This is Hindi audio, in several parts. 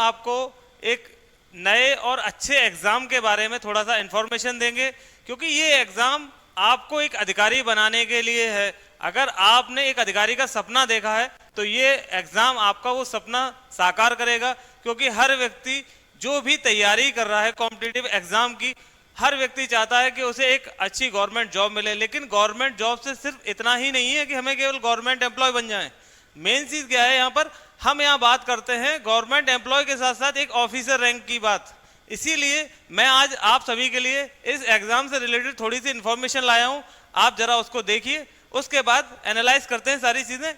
आपको एक नए और अच्छे एग्ज़ाम के बारे में थोड़ा सा इन्फॉर्मेशन देंगे, क्योंकि ये एग्ज़ाम आपको एक अधिकारी बनाने के लिए है। अगर आपने एक अधिकारी का सपना देखा है तो ये एग्ज़ाम आपका वो सपना साकार करेगा, क्योंकि हर व्यक्ति जो भी तैयारी कर रहा है कॉम्पिटिटिव एग्ज़ाम की, हर व्यक्ति चाहता है कि उसे एक अच्छी गवर्नमेंट जॉब मिले। लेकिन गवर्नमेंट जॉब से सिर्फ इतना ही नहीं है कि हमें केवल गवर्नमेंट एम्प्लॉय बन जाएं। मेन चीज़ क्या है यहाँ पर, हम यहाँ बात करते हैं गवर्नमेंट एम्प्लॉय के साथ साथ एक ऑफिसर रैंक की बात। इसीलिए मैं आज आप सभी के लिए इस एग्ज़ाम से रिलेटेड थोड़ी सी इन्फॉर्मेशन लाया हूँ। आप ज़रा उसको देखिए, उसके बाद एनालाइज करते हैं सारी चीज़ें।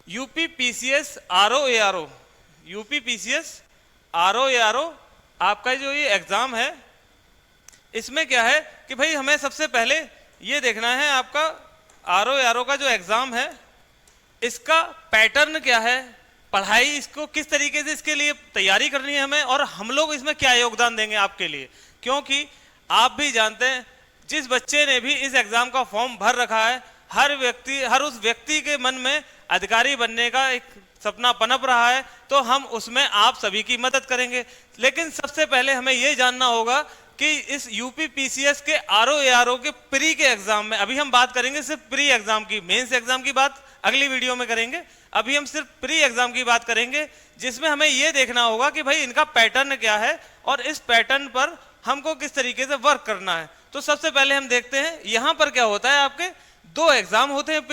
UP PCS RO ARO, UP PCS RO ARO आपका जो ये एग्ज़ाम है, इसमें क्या है कि भाई हमें सबसे पहले ये देखना है आपका आरओ एआरओ का जो एग्ज़ाम है इसका पैटर्न क्या है, पढ़ाई इसको किस तरीके से इसके लिए तैयारी करनी है हमें, और हम लोग इसमें क्या योगदान देंगे आपके लिए। क्योंकि आप भी जानते हैं जिस बच्चे ने भी इस एग्ज़ाम का फॉर्म भर रखा है, हर उस व्यक्ति के मन में अधिकारी बनने का एक सपना पनप रहा है, तो हम उसमें आप सभी की मदद करेंगे। लेकिन सबसे पहले हमें ये जानना होगा कि इस यूपी पीसीएस के आरओ एआरओ के प्री के एग्जाम में, अभी हम बात करेंगे सिर्फ प्री एग्जाम की, मेंस एग्जाम की बात अगली वीडियो में करेंगे। अभी हम सिर्फ प्री एग्जाम की बात करेंगे, जिसमें हमें यह देखना होगा कि भाई इनका पैटर्न क्या है और इस पैटर्न पर हमको किस तरीके से वर्क करना है। तो सबसे पहले हम देखते हैं यहाँ पर क्या होता है। आपके दो एग्जाम होते हैं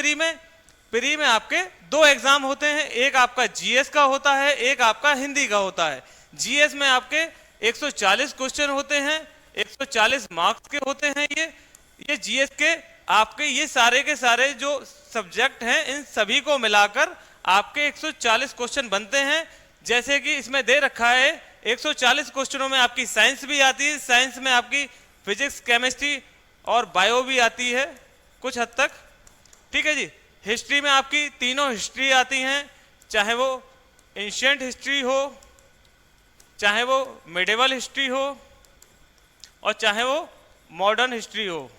प्री में आपके दो एग्जाम होते हैं, एक आपका जीएस का होता है, एक आपका हिंदी का होता है। जीएस में आपके 140 क्वेश्चन होते हैं, 140 मार्क्स के होते हैं। ये जीएस के आपके ये सारे के सारे जो सब्जेक्ट हैं इन सभी को मिलाकर आपके 140 क्वेश्चन बनते हैं। जैसे कि इसमें दे रखा है 140 क्वेश्चनों में आपकी साइंस भी आती है, साइंस में आपकी फिजिक्स, केमिस्ट्री और बायो भी आती है कुछ हद तक, ठीक है जी। हिस्ट्री में आपकी तीनों हिस्ट्री आती हैं, चाहे वो एंशिएंट हिस्ट्री हो, चाहे वो मिडिवल हिस्ट्री हो और चाहे वो मॉडर्न हिस्ट्री हो,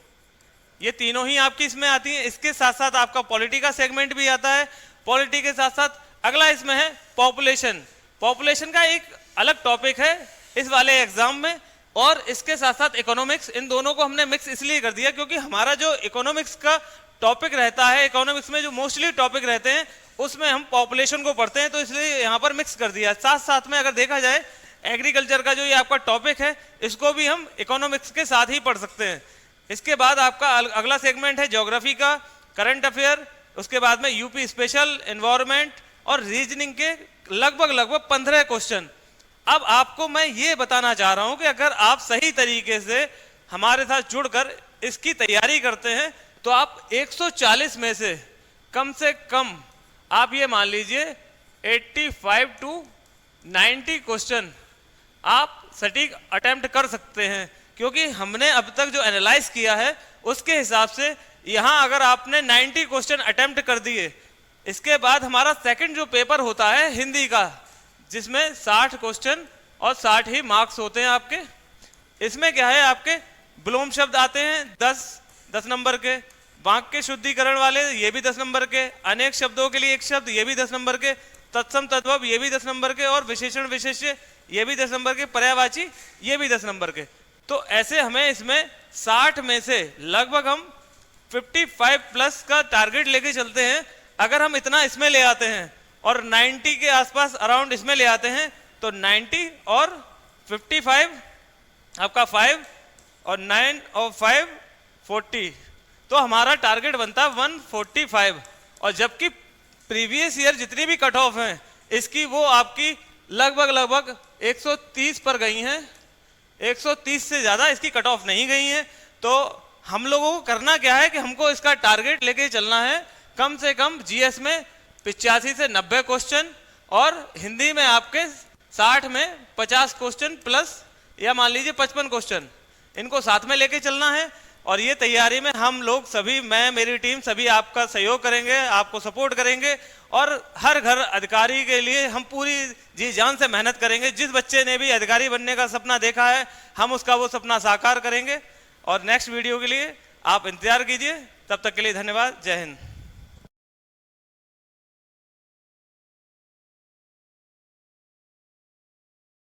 ये तीनों ही आपकी इसमें आती हैं। इसके साथ साथ आपका पॉलिटी का सेगमेंट भी आता है। पॉलिटी के साथ साथ अगला इसमें है पॉपुलेशन। पॉपुलेशन का एक अलग टॉपिक है इस वाले एग्जाम में, और इसके साथ साथ इकोनॉमिक्स। इन दोनों को हमने मिक्स इसलिए कर दिया क्योंकि हमारा जो इकोनॉमिक्स का टॉपिक रहता है, इकोनॉमिक्स में जो मोस्टली टॉपिक रहते हैं उसमें हम पॉपुलेशन को पढ़ते हैं, तो इसलिए यहाँ पर मिक्स कर दिया। साथ साथ में अगर देखा जाए एग्रीकल्चर का जो ये आपका टॉपिक है इसको भी हम इकोनॉमिक्स के साथ ही पढ़ सकते हैं। इसके बाद आपका अगला सेगमेंट है ज्योग्राफी का, करंट अफेयर, उसके बाद में यूपी स्पेशल, एनवायरनमेंट और रीजनिंग के लगभग 15 क्वेश्चन। अब आपको मैं ये बताना चाह रहा हूं कि अगर आप सही तरीके से हमारे साथ जुड़कर इसकी तैयारी करते हैं तो आप 140 में से कम आप ये मान लीजिए 85 to 90 क्वेश्चन आप सटीक अटेम्प्ट कर सकते हैं, क्योंकि हमने अब तक जो एनालाइज किया है उसके हिसाब से यहाँ अगर आपने 90 क्वेश्चन अटेम्प्ट कर दिए, इसके बाद हमारा सेकंड जो पेपर होता है हिंदी का, जिसमें 60 क्वेश्चन और 60 ही मार्क्स होते हैं आपके। इसमें क्या है, आपके विलोम शब्द आते हैं 10 नंबर के, वाक्य शुद्धिकरण वाले ये भी 10 नंबर के, अनेक शब्दों के लिए एक शब्द ये भी 10 नंबर के, तत्सम तद्भव ये भी 10 नंबर के, और विशेषण विशेष्य ये भी 10 नंबर के, पर्यायवाची ये भी 10 नंबर के। तो ऐसे हमें इसमें 60 में से लगभग हम 55 प्लस का टारगेट लेके चलते हैं। अगर हम इतना इसमें ले आते हैं और 90 के आसपास अराउंड इसमें ले आते हैं तो 90 और 55 आपका 5 और 9 और 5 40, तो हमारा टारगेट बनता है 145। और जबकि प्रीवियस ईयर जितनी भी कट ऑफ हैं इसकी वो आपकी लगभग 130 पर गई हैं, 130 से ज़्यादा इसकी कट ऑफ नहीं गई हैं। तो हम लोगों को करना क्या है कि हमको इसका टारगेट लेके चलना है, कम से कम जीएस में 85 से 90 क्वेश्चन और हिंदी में आपके 60 में 50 क्वेश्चन प्लस या मान लीजिए 55 क्वेश्चन, इनको साथ में लेके चलना है। और ये तैयारी में हम लोग सभी, मैं, मेरी टीम सभी आपका सहयोग करेंगे, आपको सपोर्ट करेंगे और हर घर अधिकारी के लिए हम पूरी जी जान से मेहनत करेंगे। जिस बच्चे ने भी अधिकारी बनने का सपना देखा है हम उसका वो सपना साकार करेंगे। और नेक्स्ट वीडियो के लिए आप इंतजार कीजिए। तब तक के लिए धन्यवाद। जय हिंद।